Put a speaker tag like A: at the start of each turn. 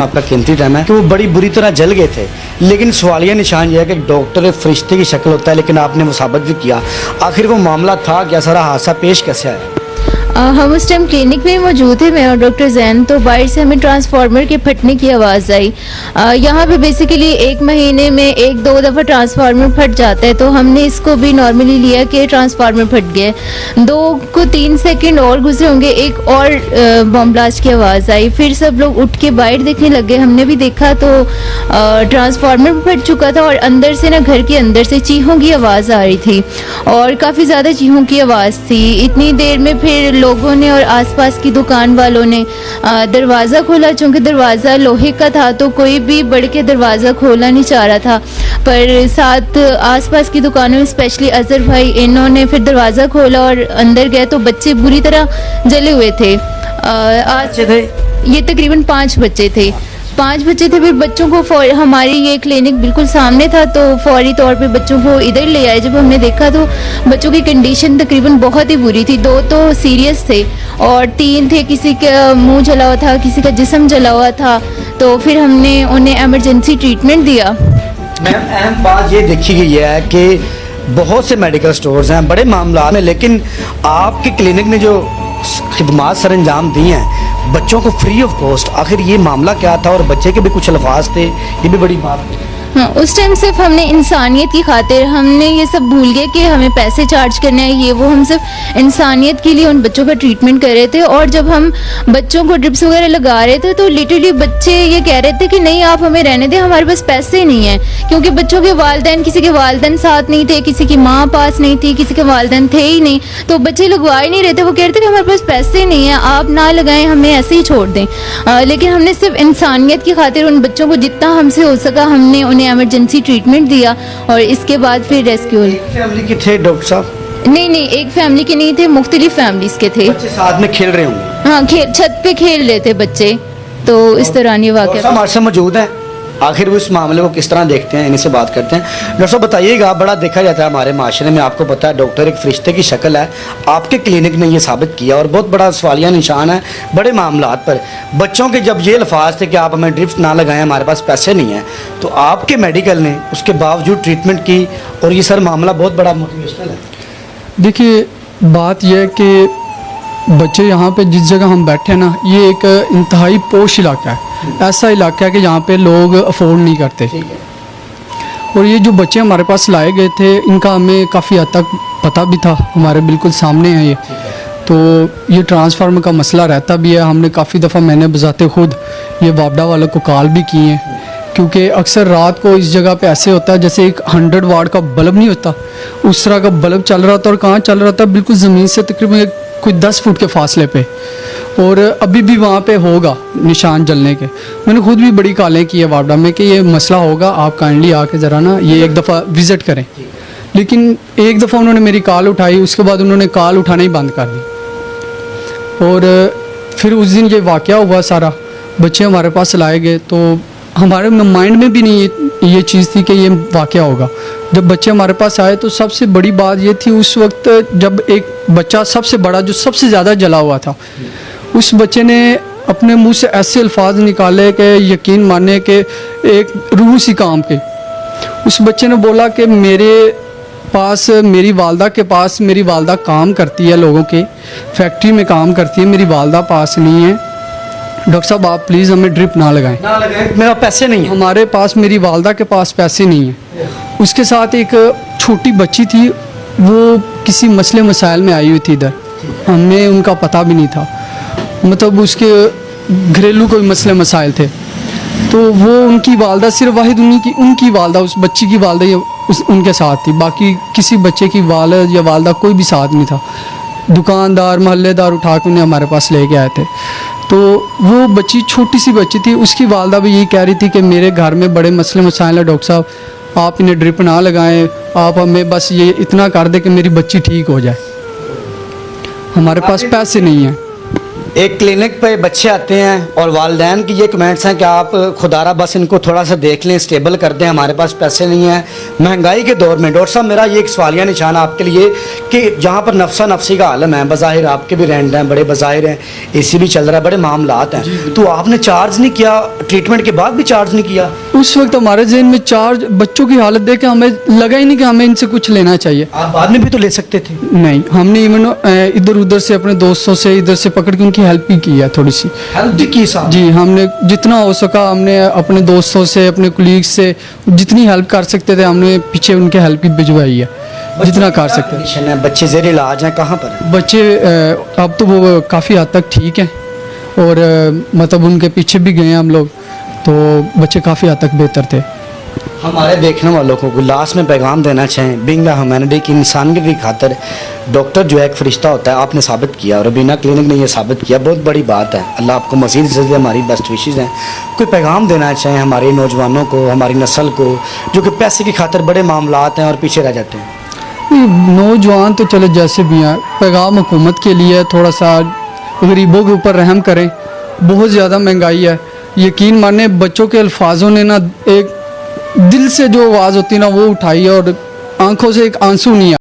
A: आपका कीमती टाइम है कि वो बड़ी बुरी तरह जल गए थे। लेकिन सवालिया निशान यह है कि डॉक्टर फरिश्ते की शक्ल होता है, लेकिन आपने वो साबित भी किया। आखिर वो मामला था क्या, सारा हादसा पेश कैसे आया?
B: हम उस टाइम क्लिनिक में मौजूद थे, मैं और डॉक्टर जैन। तो बाहर से हमें ट्रांसफार्मर के फटने की आवाज़ आई। यहाँ पे बेसिकली 1 महीने में 1-2 दफ़ा ट्रांसफार्मर फट जाता है, तो हमने इसको भी नॉर्मली लिया कि ट्रांसफार्मर फट गया। 2 को 3 सेकंड और गुजरे होंगे, एक और बम ब्लास्ट की आवाज़ आई। फिर सब लोग उठ के बाहर देखने लगे। हमने भी देखा तो ट्रांसफार्मर फट चुका था और अंदर से ना, घर के अंदर से चीखों की आवाज़ आ रही थी और काफ़ी ज़्यादा चीखों की आवाज़ थी। इतनी देर में फिर लोगों ने और आसपास की दुकान वालों ने दरवाज़ा खोला। चूँकि दरवाज़ा लोहे का था तो कोई भी बढ़ के दरवाज़ा खोलना नहीं चाह रहा था, पर साथ आसपास की दुकानों में स्पेशली अजहर भाई, इन्होंने फिर दरवाज़ा खोला और अंदर गए तो बच्चे बुरी तरह जले हुए थे। आज ये तकरीबन 5 बच्चे थे। 5 बच्चे थे। फिर बच्चों को हमारी ये क्लिनिक बिल्कुल सामने था, तो फौरी तौर पे बच्चों को इधर ले आए। जब हमने देखा तो बच्चों की कंडीशन तकरीबन बहुत ही बुरी थी। 2 तो सीरियस थे और 3 थे, किसी का मुंह जला हुआ था, किसी का जिस्म जला हुआ था। तो फिर हमने उन्हें एमरजेंसी ट्रीटमेंट दिया।
A: मैम, अहम बात ये देखी गई है कि बहुत से मेडिकल स्टोर्स हैं बड़े मामला में, लेकिन आपकी क्लिनिक ने जो खिदमात सर अंजाम दी हैं बच्चों को फ्री ऑफ कॉस्ट, आखिर ये मामला क्या था? और बच्चे के भी कुछ अल्फाज थे, ये भी बड़ी बात है।
B: हाँ, उस टाइम सिर्फ हमने इंसानियत की खातिर, हमने ये सब भूल गए कि हमें पैसे चार्ज करने हैं ये वो। हम सिर्फ इंसानियत के लिए उन बच्चों का ट्रीटमेंट कर रहे थे। और जब हम बच्चों को ड्रिप्स वगैरह लगा रहे थे तो लिटरली बच्चे ये कह रहे थे कि नहीं, आप हमें रहने दें, हमारे पास पैसे नहीं हैं। क्योंकि बच्चों के वालिदैन, किसी के वालिदैन साथ नहीं थे, किसी की माँ पास नहीं थी, किसी के वालिदैन थे ही नहीं, तो बच्चे लगवा ही नहीं रहे थे। वो कह रहे थे कि हमारे पास पैसे नहीं हैं, आप ना लगाएं, हमें ऐसे ही छोड़ दें। लेकिन हमने सिर्फ इंसानियत की खातिर उन बच्चों को जितना हमसे हो सका हमने उन्हें एमरजेंसी ट्रीटमेंट दिया और इसके बाद फिर रेस्क्यू।
A: फैमिली के थे डॉक्टर साहब?
B: नहीं, एक फैमिली के नहीं थे, मुख्तलिफ फैमिलीज के थे।
A: बच्चे साथ में खेल रहे होंगे?
B: हाँ, छत पे खेल रहे थे बच्चे। तो इस दौरान ये वाक़या
A: हमारे साथ मौजूद है। आखिर वो इस मामले को किस तरह देखते हैं, इन्हीं से बात करते हैं। डॉक्टर साहब बताइएगा, बड़ा देखा जाता है हमारे माशरे में, आपको पता है डॉक्टर एक फरिश्ते की शक्ल है। आपके क्लिनिक ने ये साबित किया और बहुत बड़ा सवालिया निशान है बड़े मामलात पर। बच्चों के जब ये अल्फाज थे कि आप हमें ड्रिप्स ना लगाएं, हमारे पास पैसे नहीं हैं, तो आपके मेडिकल ने उसके बावजूद ट्रीटमेंट की और ये सर मामला बहुत बड़ा मोटिवेशनल है।
C: देखिए, बात यह है कि बच्चे यहाँ पे जिस जगह हम बैठे हैं ना, ये एक इंतहाई पोश इलाका है। ऐसा इलाका है कि यहाँ पे लोग अफोर्ड नहीं करते। और ये जो बच्चे हमारे पास लाए गए थे, इनका हमें काफ़ी हद तक पता भी था, हमारे बिल्कुल सामने है ये। तो ये ट्रांसफार्मर का मसला रहता भी है। हमने काफ़ी दफ़ा, मैंने बजाते खुद ये वापडा वालों को कॉल भी किए हैं, क्योंकि अक्सर रात को इस जगह पे ऐसे होता है जैसे एक 100 वाट का बल्ब नहीं होता, उस तरह का बल्ब चल रहा था। और कहाँ चल रहा था? बिल्कुल ज़मीन से तकरीबन कोई 10 फुट के फासले पे। और अभी भी वहाँ पे होगा निशान जलने के। मैंने खुद भी बड़ी कॉलें की है वापडा में कि ये मसला होगा, आप काइंडली आके ज़रा ना ये एक दफ़ा विज़िट करें। लेकिन एक दफ़ा उन्होंने मेरी कॉल उठाई, उसके बाद उन्होंने कॉल उठाना ही बंद कर दी। और फिर उस दिन ये वाक़या हुआ सारा, बच्चे हमारे पास लाए गए, तो हमारे माइंड में भी नहीं ये चीज़ थी कि ये वाक़या होगा। जब बच्चे हमारे पास आए तो सबसे बड़ी बात ये थी उस वक्त, जब एक बच्चा सबसे बड़ा जो सबसे ज़्यादा जला हुआ था, उस बच्चे ने अपने मुंह से ऐसे अल्फाज निकाले कि यकीन माने कि एक रूह सी काम के। उस बच्चे ने बोला कि मेरे पास, मेरी वालदा के पास, मेरी वालदा काम करती है, लोगों के फैक्ट्री में काम करती है, मेरी वालदा पास नहीं है। डॉक्टर साहब आप प्लीज़ हमें ड्रिप ना लगाएं,
A: मेरा पैसे नहीं है,
C: हमारे पास, मेरी वालदा के पास पैसे नहीं हैं। उसके साथ एक छोटी बच्ची थी, वो किसी मसले मसाइल में आई हुई थी इधर, हमें उनका पता भी नहीं था, मतलब उसके घरेलू कोई मसले मसाइल थे। तो वो उनकी वालदा, सिर्फ वाहिद उनकी वालदा, उस बच्ची की वालदा ये उनके साथ थी, बाकी किसी बच्चे की वालद या वालदा कोई भी साथ नहीं था। दुकानदार, मोहल्लेदार उठा के उन्हें हमारे पास लेके आए थे। तो वो बच्ची, छोटी सी बच्ची थी, उसकी वालदा भी यही कह रही थी कि मेरे घर में बड़े मसले मसाइल हैं डॉक्टर साहब, आप इन्हें ड्रिप ना लगाएं, आप हमें बस ये इतना कर दें कि मेरी बच्ची ठीक हो जाए, हमारे पास पैसे नहीं हैं।
A: एक क्लिनिक पे बच्चे आते हैं और वालिदैन की ये कमेंट्स हैं कि आप खुदारा बस इनको थोड़ा सा देख लें, स्टेबल कर दें, हमारे पास पैसे नहीं हैं महंगाई के दौर में। डॉक्टर साहब मेरा ये एक सवालिया निशान आपके लिए कि जहाँ पर नफसा नफसी का आलम है, बज़ाहिर आपके भी रेंट हैं, बड़े बज़ाहिर हैं, एसी भी चल रहा है, बड़े मामलात हैं, तो आपने चार्ज नहीं किया, ट्रीटमेंट के बाद भी चार्ज नहीं किया?
C: उस वक्त हमारे जहन में चार्ज, बच्चों की हालत देख के हमें लगा ही नहीं कि हमें इनसे कुछ लेना चाहिए।
A: आप बाद में भी तो ले सकते थे।
C: नहीं, हमने इवन इधर उधर से अपने दोस्तों से इधर से पकड़ के उनकी हेल्प भी की है थोड़ी सी।
A: हेल्प भी की साहब?
C: जी, हमने जितना हो सका हमने अपने दोस्तों से, अपने कुलीग से जितनी हेल्प कर सकते थे हमने पीछे उनके हेल्प भी भिजवाई है, जितना कर सकते हैं।
A: हैं बच्चे ज़ेर इलाज हैं, कहाँ पर हैं?
C: बच्चे अब तो वो काफ़ी हद तक ठीक हैं और मतलब उनके पीछे भी गए हम लोग, तो बच्चे काफ़ी हद तक बेहतर थे।
A: हमारे देखने वालों को लास्ट में पैगाम देना चाहें बिंग ह्यूमैनिटी की, इंसानियत की खातर डॉक्टर जो है एक फरिश्ता होता है, आपने साबित किया और रबीना क्लिनिक ने ये साबित किया, बहुत बड़ी बात है। अल्लाह आपको मज़ीद इज़्ज़त दे, हमारी बेस्ट विशेज़ हैं। कोई पैगाम देना चाहें हमारे नौजवानों को, हमारी नस्ल को, जो कि पैसे की खातर बड़े मामलात हैं और पीछे रह जाते हैं?
C: नौजवान तो चले जैसे भी हैं, पैगाम हुकूमत के लिए थोड़ा सा गरीबों के ऊपर रहम करें। बहुत ज़्यादा महंगाई है, यकीन माने बच्चों के अल्फाजों ने ना एक दिल से जो आवाज़ होती है ना वो उठाई है और आंखों से एक आंसू नहीं आया।